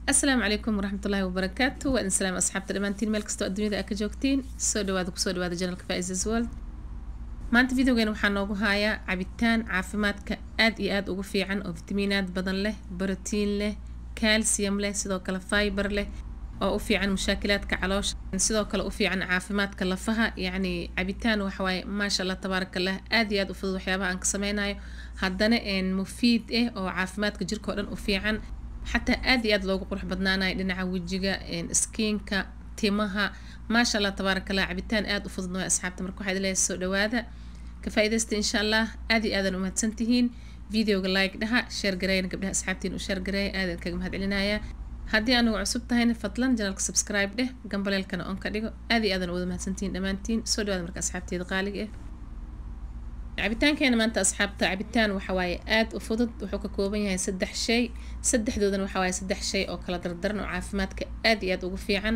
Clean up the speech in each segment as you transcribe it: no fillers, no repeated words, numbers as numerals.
السلام عليكم ورحمة الله وبركاته وإن سلام أصحابتي دمانتين meel kastoo adduunyada aa ka joogtiin soo dhawaada janalka Faiza's World maanta videogeena waxaan noogu hayaa cabitaan caafimaadka aad iyo aad ugu fiican oo fitamiinaad badan leh borotiin leh calcium leh sidoo kale fiber leh oo u fiican mushaakilaadka caloosha sidoo kale u fiican caafimaadka lafaha yacni cabitaan waxa waaye maasha Allah tabarakallah aad iyo aad u fudud waxyaabaha aan ka samaynayo haddana mufiid oo caafimaadka jirka oo dhan u fiican حتى آدي آد لوجو قرح بدنانا لنا وجهة سكينكا تيمها ما شاء الله تبارك الله عبيتان آد وفضلنا أصحاب تمركو حد ليه السوق هذا كفايدة إن شاء الله آدي آدن وما تسنتهين فيديو لايك ده شير جراي قبلها أصحابتين وشير جراي آدن كجم هاد العناية هدي أنا وعصبت هين فضلا جنالك سبسكرايب ده جنب القناة أنك ديجو آدي آدن وما تسنتين دمانتين سوق هذا مركز أصحابتي دقالق cabitaan keena maanta asxaabta cabitaan waxa waaye aad u fudud wuxuu ka kooban yahay saddex shay saddexdoodan waxa waaye saddex shay oo kala dardaran oo caafimaadka aad iyo aad ugu fiican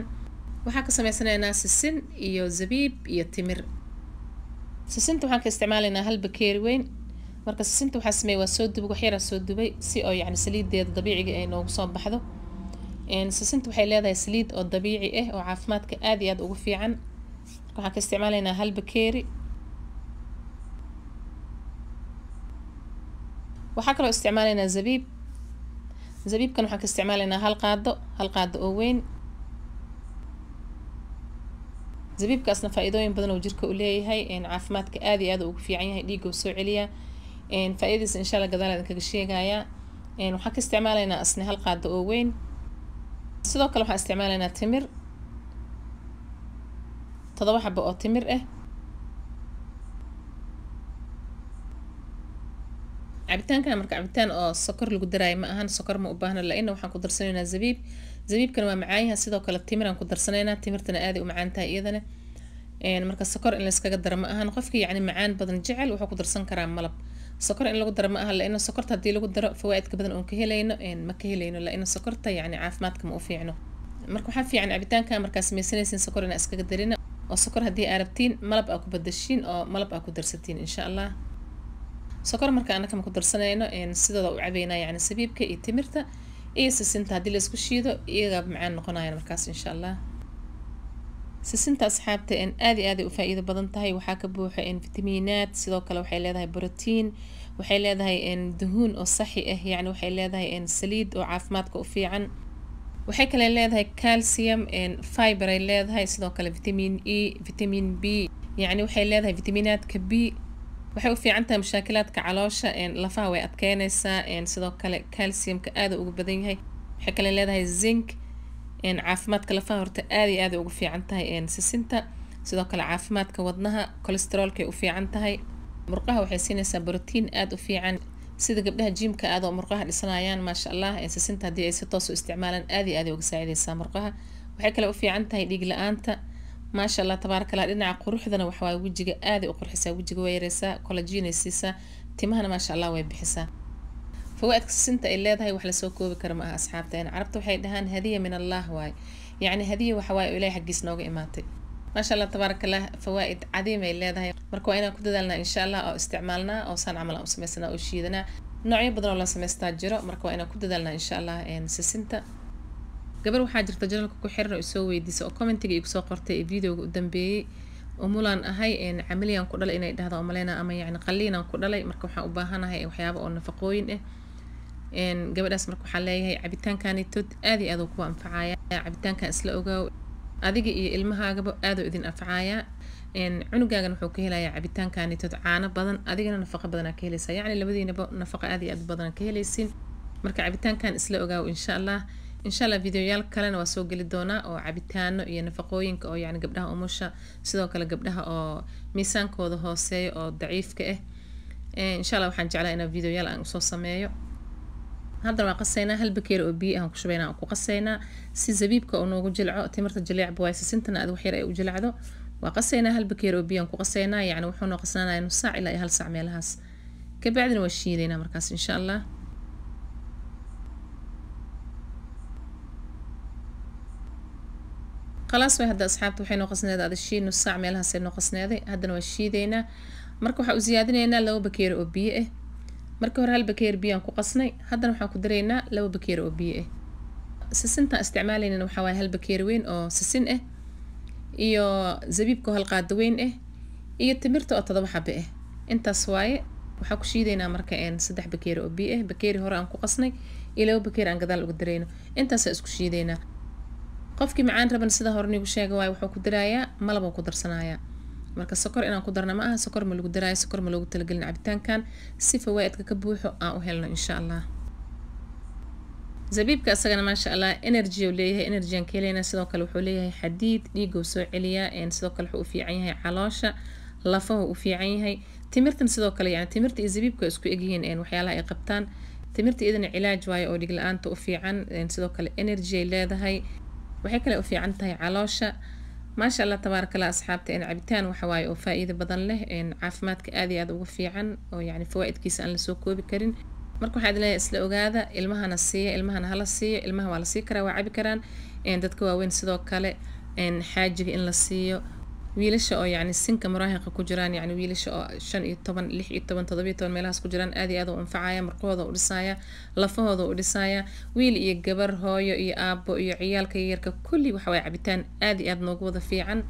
waxaa ka sameysanaynaa sisin iyo zabiib iyo timir sisinta waxaan ka isticmaalaynaa hal bakeeri weyn marka sisinta waxaa sameeyay waa soo dubay wax yar soo dubay si oo yacni saliideeda dabiiciga ay noogu soo baxdo sisinta waxay leedahay saliid oo dabiici ah oo caafimaadka aad iyo aad ugu fiican waxaan ka isticmaalaynaa hal bakeeri waxaa kaloo isticmaalaynaa zabiibkan waxaan ka isticmaalaynaa hal qaado oo weyn zabiibkaasna faa'iidooyin badan oo jirka u leeyahay caafimaadka aad iyo aad ugu fiican yahay dhiigga soo celiya faa'iidadiisa insha Allah gadaal idin kaga sheegaya waxaan ka isticmaalaynaa asna hal qaado oo weyn sidoo kale waxaan isticmaalaynaa timir 7 xabo oo timir ah cabitaankan marka cabitaan oo sokor lagu daray ma ahan sokor ma u baahna la'aana waxaan ku darsanaynaa zabiibkan waa macaan sidoo kale timiraan ku darsanaynaa timirtana aad u macaan tahay iyadana marka sokor in la iskaga daro ma ahan qofkii yacni macaan badan jecel wuxuu ku darsan karaa malab sokor in lagu daro ma ahan la'aana sokorta haddii lagu daro fawaa'idka badan oon ka helayno ma ka helayno la'aana sokorta yacni caafimaadka ma u fiicno marka waxaa fiican cabitaankan markaa samaysanaysiin sokor inaa iskaga darina oo sokor haddii aad rabtiin malab aa ku badashiin oo malab aa ku darsatiin insha Allah sokor marka anaka ma ku darsanayno sidooda u cabeynaa yacni sabiibka iyo timirta iyo sisinta haddii la isku shiido iyaga macaan noqonayaan markaas insha Allah sisinta asxaabta aad iyo aad u faa'iido badan tahay waxaa ka buuxa fitamiinaad sidoo kale waxay leedahay borotiin waxay leedahay duhuun oo saxi ah yacni waxay leedahay saliid oo caafimaadka u fiican waxay kale leedahay calcium fiber ay leedahay sidoo kale vitamin E vitamin B yacni waxay leedahay fitamiinaadka B waxay u fiican tahay mushaakilaadka caloosha lafaha way adkeynaysaa sidoo kale calciumka aad ugu badan yahay waxay kale leedahay zinc caafimaadka lafaha horta aad iyo aad ugu fiican tahay sisinta sidoo kale caafimaadka wadnaha cholesterolka ay u fiican tahay murqaha waxay siinaysaa borotiin aad u fiican sida gabdhaha jimka aad oo murqaha dhisanayaan maasha Allah sisinta haddii ay si toos u isticmaalaan aad iyo aad uga saacidaysaa murqaha waxay kale u fiican tahay dhiig la'aanta ما شاء الله تبارك الله لنا قروحنا وحواي وجهك آدي وقرحسا وجهك ويرسا كولاجين يسيسا تمهنا ما شاء الله ويبحسا فوقت سنتا إلا هاي وحلا سوكو بكرمها أصحابتي أنا عرفت وحي دهان هدية من الله واي يعني هدية وحواي إلي حق سنوغ إماتي ما شاء الله تبارك الله فوائد عديمة إلا هاي مركو أنا كنت دالنا إن شاء الله أو استعمالنا أو صان عمل أو سميسنا أو شيدنا نوعي بدنا الله سميستاجرو مركو أنا كنت دالنا إن شاء الله سنتا gabar waxaa jirta janalka ku xiran oo soo weydiisay oo commentiga igu soo qortay videoga u dambeeyay oo mulan ahay camaliyan ku dhalay inay dhahdo umaleena ama yacni qaliinan ku dhalay marka waxaan u baahanahay waxyaabo oo nafaqooyin ah gabadhaas marka waxaan leeyahay cabitaankan tod aad iyo aad ku anfacaya cabitaankan isla ogaaw adiga iyo ilmahaagaba aad u idin anfacaya cunugaagan wuxuu ka helayaa cabitaankan tod caano badan adigana nafaqo badan ka helaysaa yacni labadiinaba nafaqo aad iyo aad badan ka helaysiin marka cabitaankan isla ogaaw insha Allah إن شاء الله فيديوهات كلنا وسوق للدونا أو عبيتان ينفقوين أو يعني قبلها أموشة سيدو كلا قبلها أو ميسان كوده هو سي أو ضعيف كأه إن شاء الله وحنجي على إنا فيديوهات عن قصص سمايو هذا ما قصينا هل بكير أبي هم كشبينا أو قصينا سي زبيب كأنه جلعة تمرت الجلع بوايس سنتنا أدو حيرة أو جلعة وقصينا هل بكير أبي هم قصينا يعني وحنا قصينا نص ساعة إلى هل ساعة ميلهاس كبعدين وشي لنا مركز إن شاء الله خلاص هذا أصحابته وحين نقصنا هذا الشيء نص ساعة ميلها سير نقصنا هذا نوشي دينا مركو حق زيادنا لو بكير أبيه مركو هالبكير بيان كو قصني هذا نحن كدرينا لو بكير أبيه sisinta isticmaalayna waxa waaye hal bakeeri weyn oo sisin ah iyo zabiibka hal qaado weyn ah iyo timirta oo 7 xabbe ah intaas waaye waxaa ku shiidaynaa marka 3 bakeeri oo biyo ah bakeeri hore aan ku qasnay iyo 2 bakeeri aan gadaal ugu dareyno intaas isku shiidaynaa qofkii macaan raban sida hore nigu sheegay waay wuxuu ku darayaa malab oo ku darsanayaa marka sokor inaan ku darna ma aha sokor ma lagu daraayo sokor ma loogu talagelin cabitaankan si fawaa'idka ka buuxo aan u helno insha Allah zabiibka asagana ma sha Allah energy uu leeyahay energy aan keenayna sidoo kale wuxuu leeyahay xadiid dhiig oo soo celiya sidoo kale wuxuu u fiican yahay caloosha lafaha u fiican yahay timirtan sidoo kale yani timirta iyo zabiibka isku egyihiin waxyaalaha ay qabtaan timirta idana cilaaj waayo oo dhig la'aanta u fiican sidoo kale energy ay leedahay waxay kale u fiican tahay caloosha ما شاء الله تبارك الله أصحابتي أنا عبتان وحواي وفائدة بدن له إن عافماتك آدي هذا وفي عن ويعني فوائد كيس أن لسوق بكرين مركو حد لا يسلق هذا المها نصية المها هلصية المها ولا سكرة وعبي كران إن دتكوا وين صدق كله إن حاجة إن لصية ويلش أو يعني السنك مراهقة كجران يعني ويلش أو شن طبعا لح طبعا تضبيطون ميلهاس كجران آدي هذا وانفعايا مرقوضة ورسايا لفوضة ورسايا ويل يجبر هاي يا أب يا عيال كيرك كل وحوي عبتان آدي هذا نوجوده في عن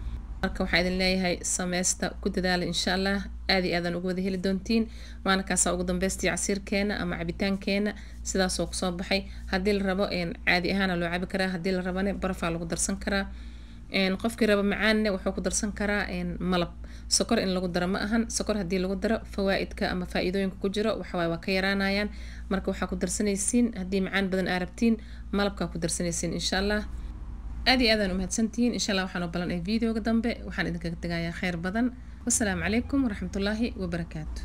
marka waxa idin leeyahay sameesta ku dadaal insha Allah aadi aadan ugu wada heli doontiin waana kaasa ugu dambeystii casiirkeena ama cabitaankeena sidaas oo soo baxay hadii la rabo caadi ahaan loo cabi karaa hadii la rabane baraf lagu darsan karaa qofkii raba macaanne wuxuu ku darsan karaa malab sokor in lagu daro ma ahan sokor hadii lagu daro fawaa'idka ama faa'iidooyinka ku jiro waxa waa ka yaraanayaan marka waxa ku darsanaysiin hadii macaan badan arabtiin malabka ku darsanaysiin insha Allah aadi aadan u mahadsantihiin insha Allah waxaan u balan ay video-ga dambe waxaan idinkaga tagayaa khayr badan wassalaamu calaykum waraxmatullaahi wabarakaatuh